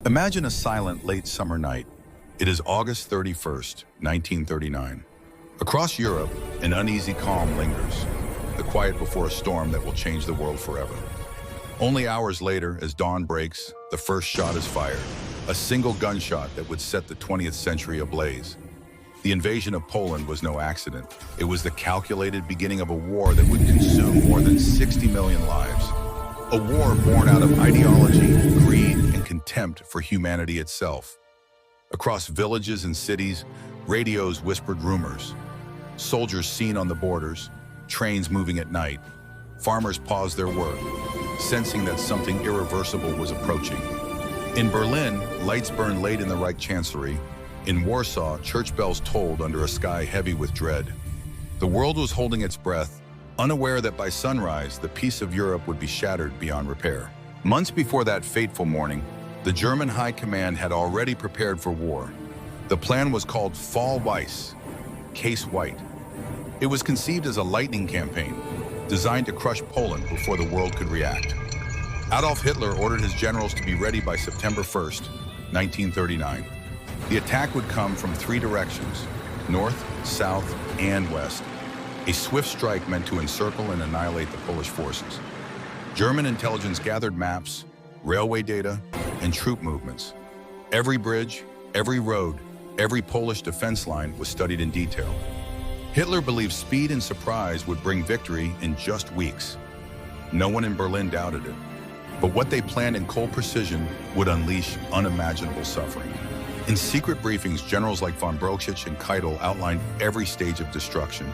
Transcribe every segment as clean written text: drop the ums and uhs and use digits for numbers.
Imagine a silent late summer night. It is August 31st, 1939. Across Europe, an uneasy calm lingers, the quiet before a storm that will change the world forever. Only hours later, as dawn breaks, the first shot is fired, a single gunshot that would set the 20th century ablaze. The invasion of Poland was no accident. It was the calculated beginning of a war that would consume more than 60 million lives. A war born out of ideology, greed, and contempt for humanity itself. Across villages and cities, radios whispered rumors. Soldiers seen on the borders, trains moving at night. Farmers paused their work, sensing that something irreversible was approaching. In Berlin, lights burned late in the Reich Chancellery. In Warsaw, church bells tolled under a sky heavy with dread. The world was holding its breath, unaware that by sunrise, the peace of Europe would be shattered beyond repair. Months before that fateful morning, the German High Command had already prepared for war. The plan was called Fall Weiss, Case White. It was conceived as a lightning campaign, designed to crush Poland before the world could react. Adolf Hitler ordered his generals to be ready by September 1st, 1939. The attack would come from three directions: north, south, and west. A swift strike meant to encircle and annihilate the Polish forces. German intelligence gathered maps, railway data, and troop movements. Every bridge, every road, every Polish defense line was studied in detail. Hitler believed speed and surprise would bring victory in just weeks. No one in Berlin doubted it. But what they planned in cold precision would unleash unimaginable suffering. In secret briefings, generals like von Brauchitsch and Keitel outlined every stage of destruction.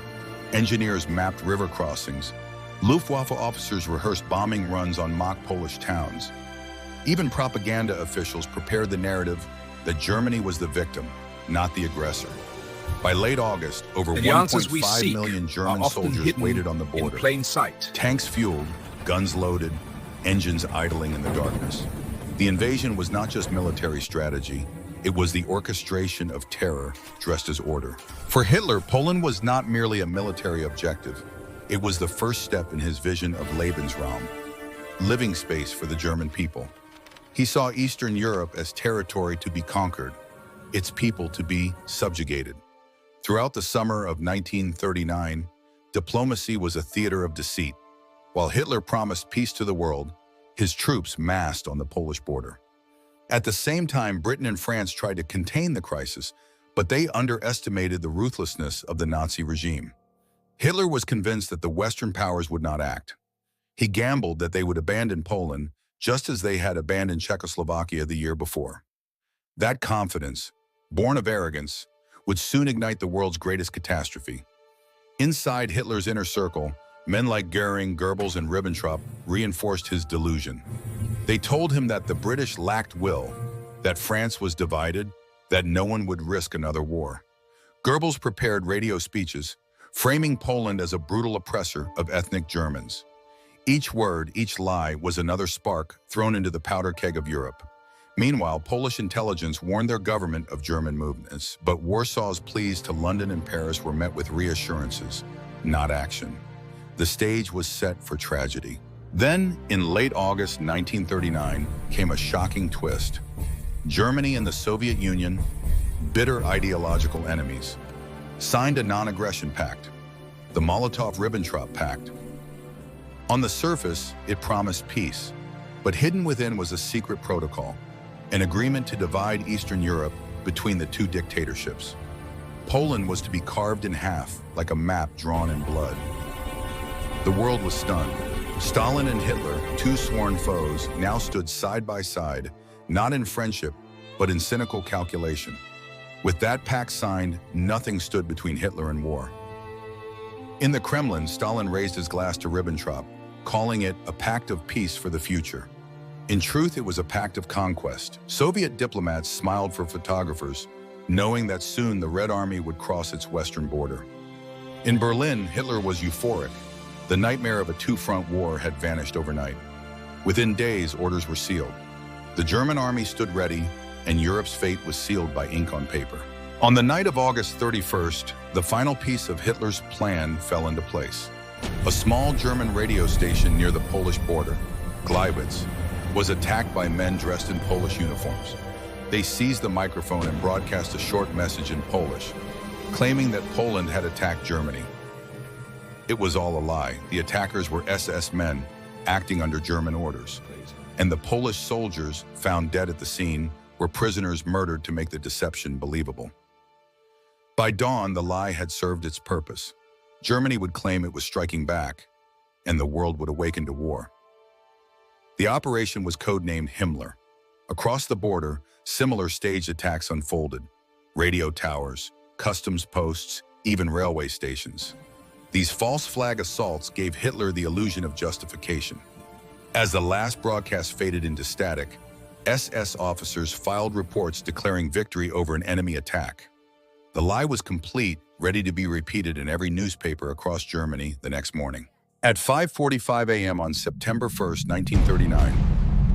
Engineers mapped river crossings. Luftwaffe officers rehearsed bombing runs on mock Polish towns. Even propaganda officials prepared the narrative that Germany was the victim, not the aggressor. By late August, over 1.5 million German soldiers waited on the border. In plain sight. Tanks fueled, guns loaded, engines idling in the darkness. The invasion was not just military strategy. It was the orchestration of terror dressed as order. For Hitler, Poland was not merely a military objective. It was the first step in his vision of Lebensraum, living space for the German people. He saw Eastern Europe as territory to be conquered, its people to be subjugated. Throughout the summer of 1939, diplomacy was a theater of deceit. While Hitler promised peace to the world, his troops massed on the Polish border. At the same time, Britain and France tried to contain the crisis, but they underestimated the ruthlessness of the Nazi regime. Hitler was convinced that the Western powers would not act. He gambled that they would abandon Poland, just as they had abandoned Czechoslovakia the year before. That confidence, born of arrogance, would soon ignite the world's greatest catastrophe. Inside Hitler's inner circle, men like Goering, Goebbels, and Ribbentrop reinforced his delusion. They told him that the British lacked will, that France was divided, that no one would risk another war. Goebbels prepared radio speeches, framing Poland as a brutal oppressor of ethnic Germans. Each word, each lie was another spark thrown into the powder keg of Europe. Meanwhile, Polish intelligence warned their government of German movements, but Warsaw's pleas to London and Paris were met with reassurances, not action. The stage was set for tragedy. Then, in late August 1939, came a shocking twist. Germany and the Soviet Union, bitter ideological enemies, signed a non-aggression pact, the Molotov-Ribbentrop Pact. On the surface, it promised peace, but hidden within was a secret protocol, an agreement to divide Eastern Europe between the two dictatorships. Poland was to be carved in half, like a map drawn in blood. The world was stunned. Stalin and Hitler, two sworn foes, now stood side by side, not in friendship, but in cynical calculation. With that pact signed, nothing stood between Hitler and war. In the Kremlin, Stalin raised his glass to Ribbentrop, calling it a pact of peace for the future. In truth, it was a pact of conquest. Soviet diplomats smiled for photographers, knowing that soon the Red Army would cross its western border. In Berlin, Hitler was euphoric. The nightmare of a two-front war had vanished overnight. Within days, orders were sealed. The German army stood ready, and Europe's fate was sealed by ink on paper. On the night of August 31st, the final piece of Hitler's plan fell into place. A small German radio station near the Polish border, Gleiwitz, was attacked by men dressed in Polish uniforms. They seized the microphone and broadcast a short message in Polish, claiming that Poland had attacked Germany. It was all a lie. The attackers were SS men acting under German orders, and the Polish soldiers found dead at the scene were prisoners murdered to make the deception believable. By dawn, the lie had served its purpose. Germany would claim it was striking back, and the world would awaken to war. The operation was codenamed Himmler. Across the border, similar staged attacks unfolded: radio towers, customs posts, even railway stations. These false flag assaults gave Hitler the illusion of justification. As the last broadcast faded into static, SS officers filed reports declaring victory over an enemy attack. The lie was complete, ready to be repeated in every newspaper across Germany the next morning. At 5:45 a.m. on September 1st, 1939,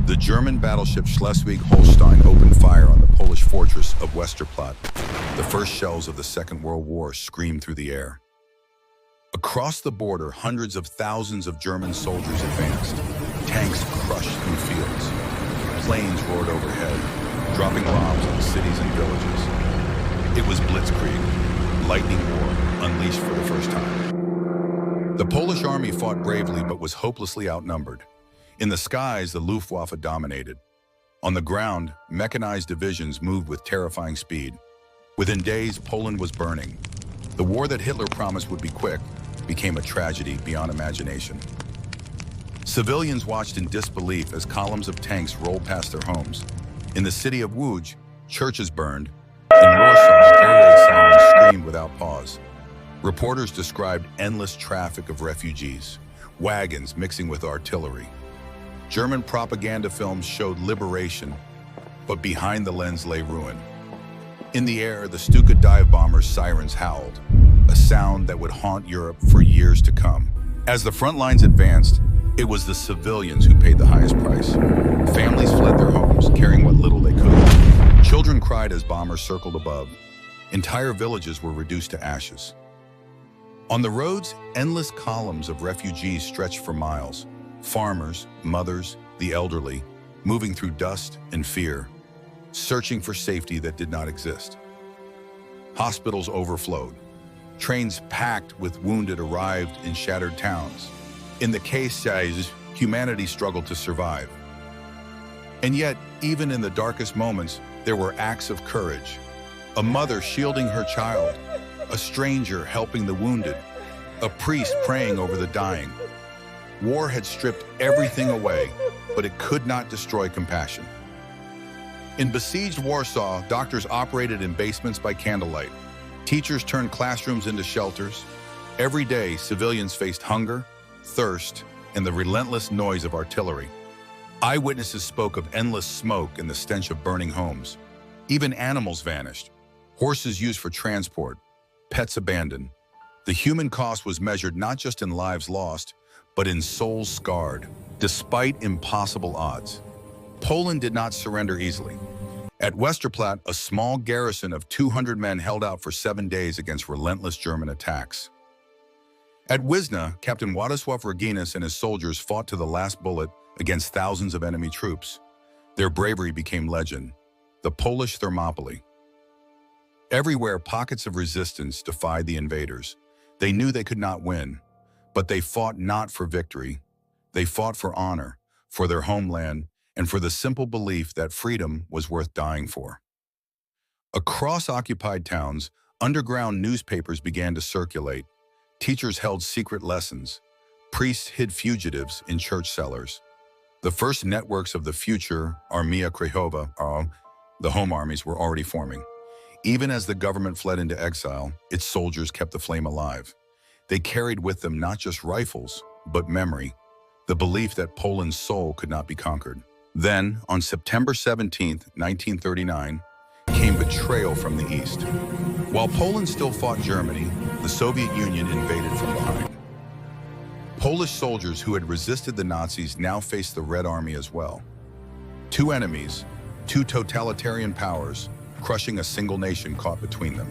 the German battleship Schleswig-Holstein opened fire on the Polish fortress of Westerplatte. The first shells of the Second World War screamed through the air. Across the border, hundreds of thousands of German soldiers advanced. Tanks crushed through fields. Planes roared overhead, dropping bombs on cities and villages. It was Blitzkrieg, lightning war, unleashed for the first time. The Polish army fought bravely but was hopelessly outnumbered. In the skies, the Luftwaffe dominated. On the ground, mechanized divisions moved with terrifying speed. Within days, Poland was burning. The war that Hitler promised would be quick became a tragedy beyond imagination. Civilians watched in disbelief as columns of tanks rolled past their homes. In the city of Łódź, churches burned. In Warsaw, air raid sirens screamed without pause. Reporters described endless traffic of refugees, wagons mixing with artillery. German propaganda films showed liberation, but behind the lens lay ruin. In the air, the Stuka dive bombers' sirens howled, a sound that would haunt Europe for years to come. As the front lines advanced, it was the civilians who paid the highest price. Families fled their homes, carrying what little they could. Children cried as bombers circled above. Entire villages were reduced to ashes. On the roads, endless columns of refugees stretched for miles. Farmers, mothers, the elderly, moving through dust and fear, searching for safety that did not exist. Hospitals overflowed. Trains packed with wounded arrived in shattered towns. In the case, humanity struggled to survive. And yet, even in the darkest moments, there were acts of courage. A mother shielding her child, a stranger helping the wounded, a priest praying over the dying. War had stripped everything away, but it could not destroy compassion. In besieged Warsaw, doctors operated in basements by candlelight. Teachers turned classrooms into shelters. Every day, civilians faced hunger, thirst, and the relentless noise of artillery. Eyewitnesses spoke of endless smoke and the stench of burning homes. Even animals vanished. Horses used for transport, pets abandoned. The human cost was measured not just in lives lost, but in souls scarred, despite impossible odds. Poland did not surrender easily. At Westerplatte, a small garrison of 200 men held out for 7 days against relentless German attacks. At Wizna, Captain Władysław Reginas and his soldiers fought to the last bullet against thousands of enemy troops. Their bravery became legend, the Polish Thermopylae. Everywhere, pockets of resistance defied the invaders. They knew they could not win, but they fought not for victory. They fought for honor, for their homeland, and for the simple belief that freedom was worth dying for. Across occupied towns, underground newspapers began to circulate. Teachers held secret lessons. Priests hid fugitives in church cellars. The first networks of the future Armia Krajowa, the home armies, were already forming. Even as the government fled into exile, its soldiers kept the flame alive. They carried with them not just rifles, but memory, the belief that Poland's soul could not be conquered. Then, on September 17, 1939, came betrayal from the east. While Poland still fought Germany, the Soviet Union invaded from behind. Polish soldiers who had resisted the Nazis now faced the Red Army as well. Two enemies, two totalitarian powers, crushing a single nation caught between them.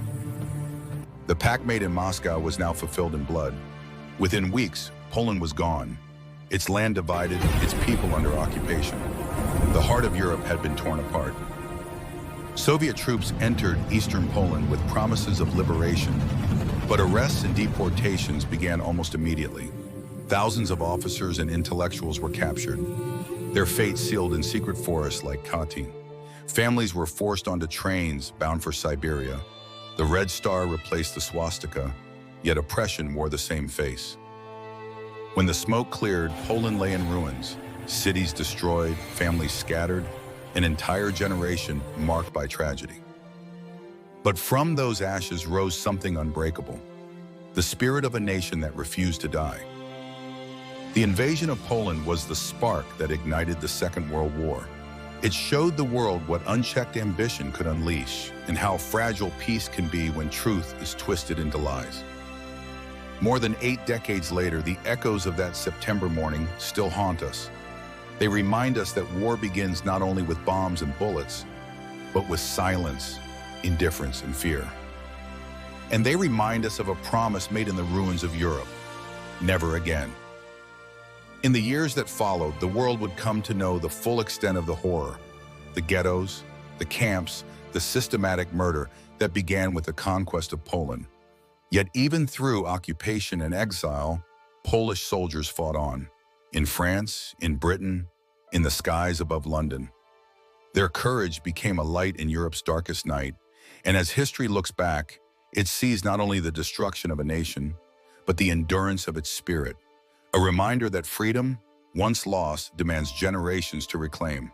The pact made in Moscow was now fulfilled in blood. Within weeks, Poland was gone, its land divided, its people under occupation. The heart of Europe had been torn apart. Soviet troops entered eastern Poland with promises of liberation, but arrests and deportations began almost immediately. Thousands of officers and intellectuals were captured, their fates sealed in secret forests like Katyn. Families were forced onto trains bound for Siberia. The Red Star replaced the swastika, yet oppression wore the same face. When the smoke cleared, Poland lay in ruins, cities destroyed, families scattered, an entire generation marked by tragedy. But from those ashes rose something unbreakable, the spirit of a nation that refused to die. The invasion of Poland was the spark that ignited the Second World War. It showed the world what unchecked ambition could unleash and how fragile peace can be when truth is twisted into lies. More than 8 decades later, the echoes of that September morning still haunt us. They remind us that war begins not only with bombs and bullets, but with silence, indifference, and fear. And they remind us of a promise made in the ruins of Europe: never again. In the years that followed, the world would come to know the full extent of the horror, the ghettos, the camps, the systematic murder that began with the conquest of Poland. Yet even through occupation and exile, Polish soldiers fought on. In France, in Britain, in the skies above London. Their courage became a light in Europe's darkest night, and as history looks back, it sees not only the destruction of a nation, but the endurance of its spirit, a reminder that freedom, once lost, demands generations to reclaim.